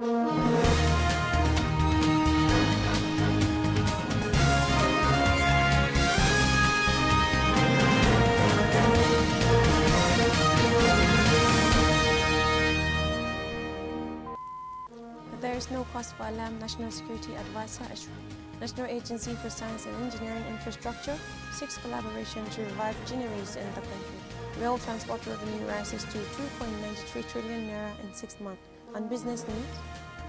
There is no cost for alarm, National Security Advisor assured. National Agency for Science and Engineering Infrastructure seeks collaboration to revive greeneries in the country. Rail transport revenue rises to 2.93 trillion naira in 6 months. On business news,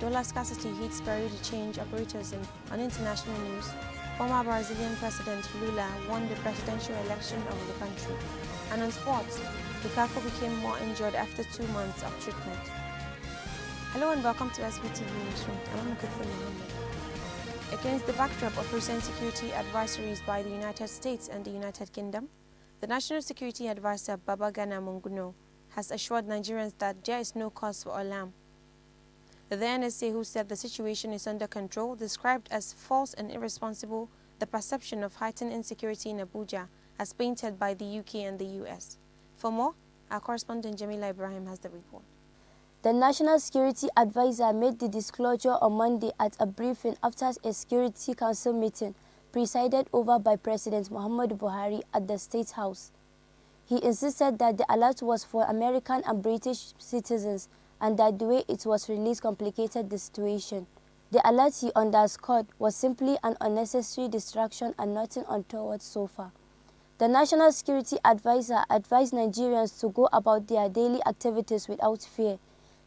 dollar scarcity hits Peru to change operators on international news. Former Brazilian President Lula won the presidential election of the country. And on sports, Lukaku became more injured after 2 months of treatment. Hello and welcome to SVTV Newsroom. I'm Muhammadu. Against the backdrop of recent security advisories by the United States and the United Kingdom, the National Security Advisor Babagana Munguno has assured Nigerians that there is no cause for alarm. The NSA, who said the situation is under control, described as false and irresponsible the perception of heightened insecurity in Abuja as painted by the UK and the US. For more, our correspondent Jamila Ibrahim has the report. The National Security Advisor made the disclosure on Monday at a briefing after a Security Council meeting presided over by President Muhammadu Buhari at the State House. He insisted that the alert was for American and British citizens and that the way it was released complicated the situation. The alert, he underscored, was simply an unnecessary distraction and nothing untoward so far. The National Security Advisor advised Nigerians to go about their daily activities without fear,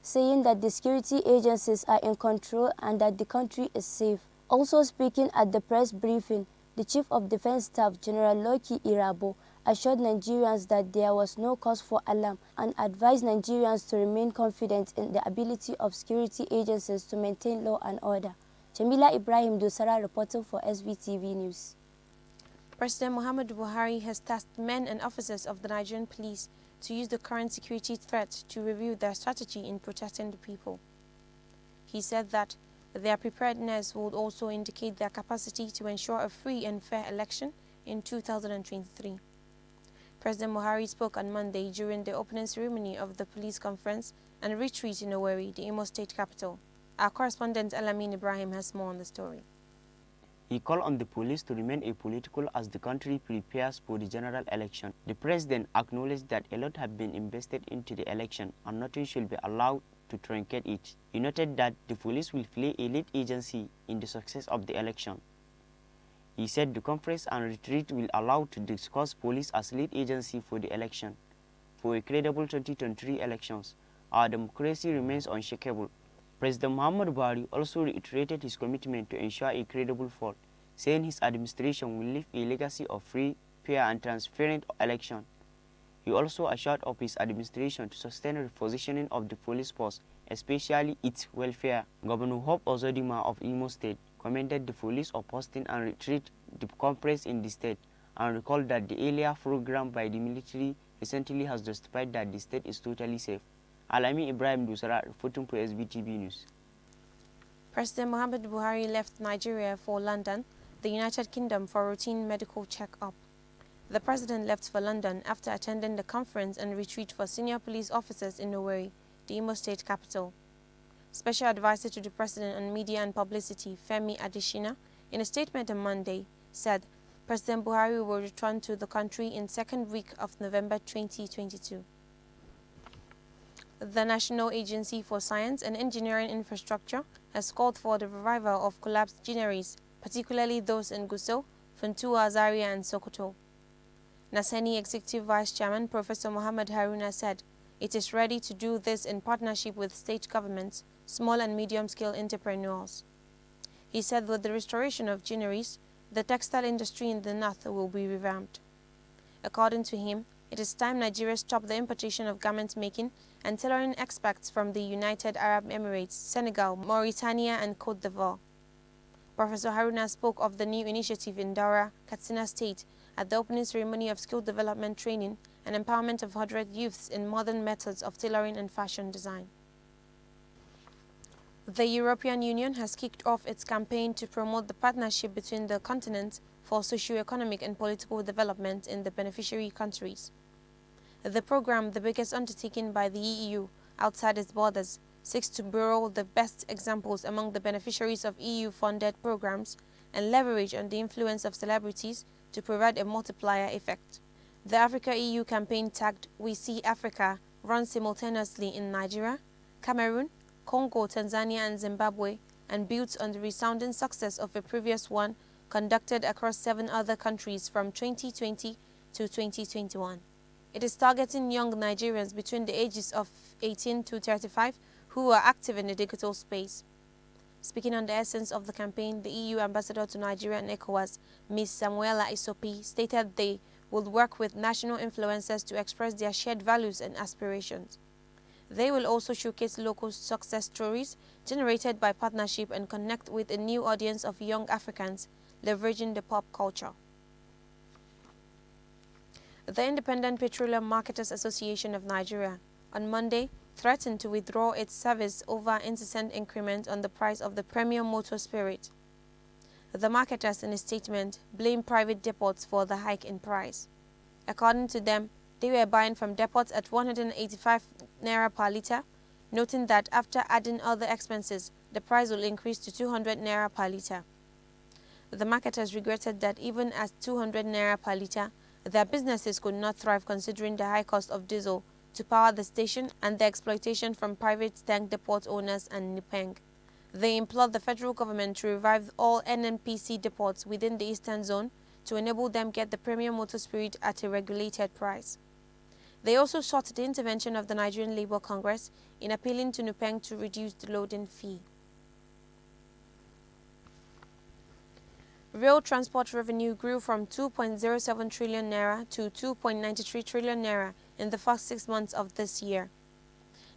saying that the security agencies are in control and that the country is safe. Also speaking at the press briefing, the Chief of Defense Staff, General Loki Irabo, assured Nigerians that there was no cause for alarm and advised Nigerians to remain confident in the ability of security agencies to maintain law and order. Jamila Ibrahim Dosara reporting for SVTV News. President Muhammadu Buhari has tasked men and officers of the Nigerian police to use the current security threat to review their strategy in protecting the people. He said that their preparedness would also indicate their capacity to ensure a free and fair election in 2023. President Buhari spoke on Monday during the opening ceremony of the police conference and retreat in Owerri, the Imo State capital. Our correspondent Alamin Ibrahim has more on the story. He called on the police to remain apolitical as the country prepares for the general election. The president acknowledged that a lot have been invested into the election and nothing should be allowed to truncate it. He noted that the police will play a lead agency in the success of the election. He said the conference and retreat will allow to discuss police as lead agency for the election. For a credible 2023 elections, our democracy remains unshakable. President Muhammadu Buhari also reiterated his commitment to ensure a credible fall, saying his administration will leave a legacy of free, fair and transparent election. He also assured of his administration to sustain the repositioning of the police force, especially its welfare. Governor Hope Ozodima of Imo State commended the police of hosting and retreat the conference in the state and recalled that the earlier program by the military recently has justified that the state is totally safe. Alami Ibrahim Dusara reporting for SBTV News. President Muhammadu Buhari left Nigeria for London, the United Kingdom, for routine medical check-up. The president left for London after attending the conference and retreat for senior police officers in Owerri, the Imo State capital. Special advisor to the president on media and publicity, Femi Adesina, in a statement on Monday, said President Buhari will return to the country in second week of November 2022. The National Agency for Science and Engineering Infrastructure has called for the revival of collapsed greeneries, particularly those in Gusau, Funtua, Zaria and Sokoto. Naseni Executive Vice Chairman Professor Muhammad Haruna said it is ready to do this in partnership with state governments, small and medium-scale entrepreneurs. He said with the restoration of greeneries, the textile industry in the north will be revamped. According to him, it is time Nigeria stopped the importation of garment making and tailoring experts from the United Arab Emirates, Senegal, Mauritania and Côte d'Ivoire. Professor Haruna spoke of the new initiative in Daura, Katsina State, at the opening ceremony of skill development training and empowerment of 100 youths in modern methods of tailoring and fashion design. The European Union has kicked off its campaign to promote the partnership between the continents for socio-economic and political development in the beneficiary countries. The program, the biggest undertaking by the EU outside its borders, seeks to borrow the best examples among the beneficiaries of EU-funded programs and leverage on the influence of celebrities to provide a multiplier effect. The Africa-EU campaign tagged We See Africa runs simultaneously in Nigeria, Cameroon, Congo, Tanzania and Zimbabwe, and builds on the resounding success of a previous one conducted across 7 other countries from 2020 to 2021. It is targeting young Nigerians between the ages of 18 to 35 who are active in the digital space. Speaking on the essence of the campaign, the EU ambassador to Nigeria and ECOWAS, Ms. Samuela Isopi, stated they will work with national influencers to express their shared values and aspirations. They will also showcase local success stories generated by partnership and connect with a new audience of young Africans, leveraging the pop culture. The Independent Petroleum Marketers Association of Nigeria, on Monday, threatened to withdraw its service over incessant increment on the price of the premium motor spirit. The marketers, in a statement, blamed private depots for the hike in price. According to them, they were buying from depots at 185 naira per litre, noting that after adding other expenses, the price will increase to 200 naira per litre. The marketers regretted that even at 200 naira per litre, their businesses could not thrive considering the high cost of diesel to power the station and the exploitation from private tank depot owners and Nipeng. They implored the federal government to revive all NNPC depots within the eastern zone to enable them get the premium motor spirit at a regulated price. They also sought the intervention of the Nigerian Labour Congress in appealing to Nipeng to reduce the loading fee. Rail transport revenue grew from 2.07 trillion naira to 2.93 trillion naira in the first 6 months of this year.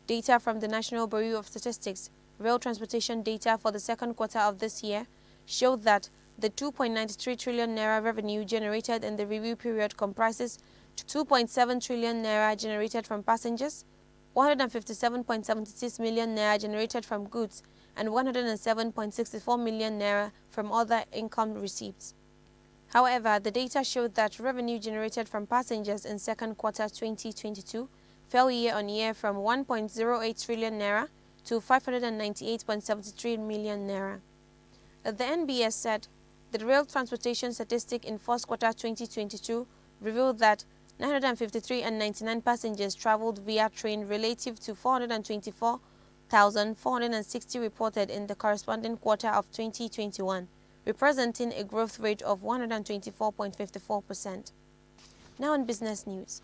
Data from the National Bureau of Statistics, rail transportation data for the second quarter of this year, showed that the 2.93 trillion naira revenue generated in the review period comprises 2.7 trillion naira generated from passengers, 157.76 million naira generated from goods, and 107.64 million naira from other income receipts. However, the data showed that revenue generated from passengers in second quarter 2022 fell year-on-year from 1.08 trillion naira to 598.73 million naira. The NBS said the rail transportation statistic in first quarter 2022 revealed that 953 and 99 passengers traveled via train relative to 424,460 reported in the corresponding quarter of 2021, representing a growth rate of 124.54%. Now in business news.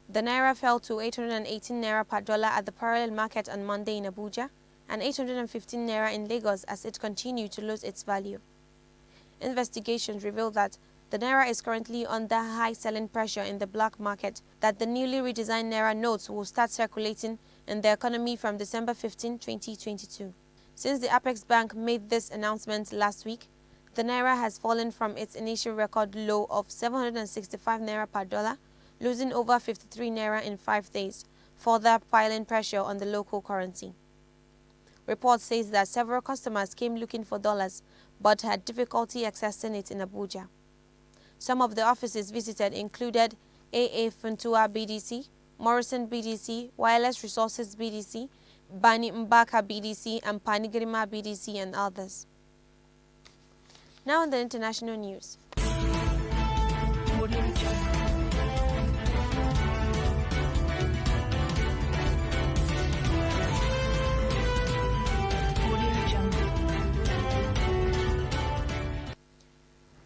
The naira fell to 818 naira per dollar at the parallel market on Monday in Abuja and 815 naira in Lagos as it continued to lose its value. Investigations reveal that the naira is currently under high selling pressure in the black market, that the newly redesigned naira notes will start circulating in the economy from December 15, 2022. Since the Apex Bank made this announcement last week, the naira has fallen from its initial record low of 765 naira per dollar, losing over 53 naira in 5 days, further piling pressure on the local currency. Report says that several customers came looking for dollars but had difficulty accessing it in Abuja. Some of the offices visited included AA Funtua BDC, Morrison BDC, Wireless Resources BDC, Bani Mbaka BDC, and Panigrima BDC, and others. Now in the international news.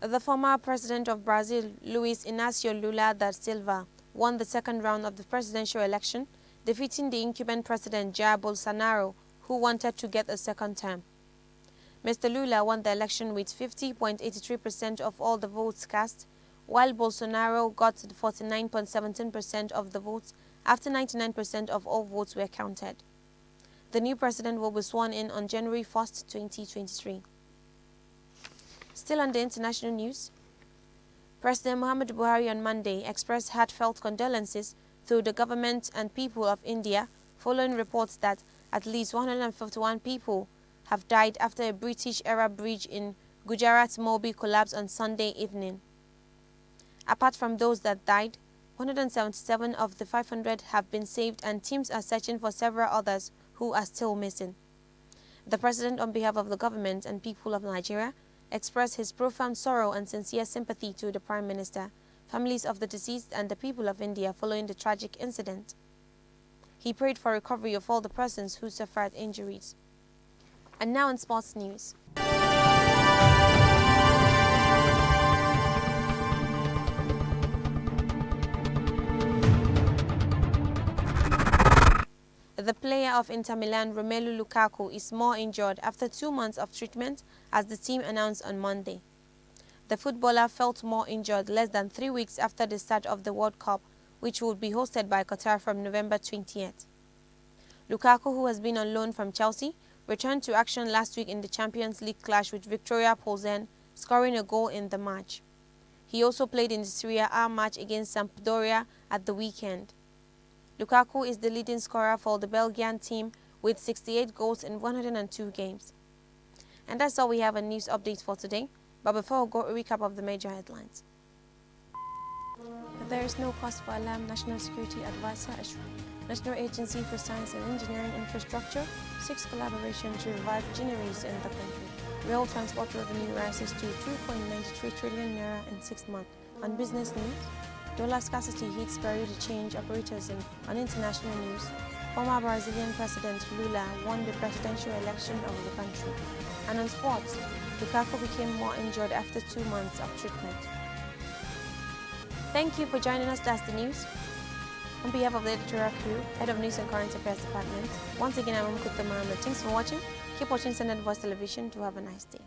The former president of Brazil, Luiz Inácio Lula da Silva, won the second round of the presidential election, defeating the incumbent president Jair Bolsonaro, who wanted to get a second term. Mr. Lula won the election with 50.83% of all the votes cast, while Bolsonaro got 49.17% of the votes after 99% of all votes were counted. The new president will be sworn in on January 1, 2023. Still on the international news, President Muhammadu Buhari on Monday expressed heartfelt condolences to the government and people of India following reports that at least 151 people have died after a British-era bridge in Gujarat's Morbi collapsed on Sunday evening. Apart from those that died, 177 of the 500 have been saved and teams are searching for several others who are still missing. The President, on behalf of the government and people of Nigeria, expressed his profound sorrow and sincere sympathy to the Prime Minister, families of the deceased and the people of India following the tragic incident. He prayed for recovery of all the persons who suffered injuries. And now in sports news. The player of Inter Milan, Romelu Lukaku, is more injured after 2 months of treatment, as the team announced on Monday. The footballer felt more injured less than 3 weeks after the start of the World Cup, which would be hosted by Qatar from November 20th. Lukaku, who has been on loan from Chelsea, returned to action last week in the Champions League clash with Victoria Plzen, scoring a goal in the match. He also played in the Serie A match against Sampdoria at the weekend. Lukaku is the leading scorer for the Belgian team with 68 goals in 102 games. And that's all we have on news updates for today. But before we go, a recap of the major headlines. There is no cause for alarm, National Security Advisor assured. National Agency for Science and Engineering Infrastructure seeks collaboration to revive generations in the country. Rail transport revenue rises to 2.93 trillion naira in 6 months. On business news, dollar scarcity hits Peru to change operators. On international news, former Brazilian President Lula won the presidential election of the country. And on sports, Lukaku became more injured after 2 months of treatment. Thank you for joining us. That's the news. On behalf of the editorial crew, Head of News and Current Affairs Department, once again I'm Muhammadu. Thanks for watching. Keep watching Standard Voice Television. Do have a nice day.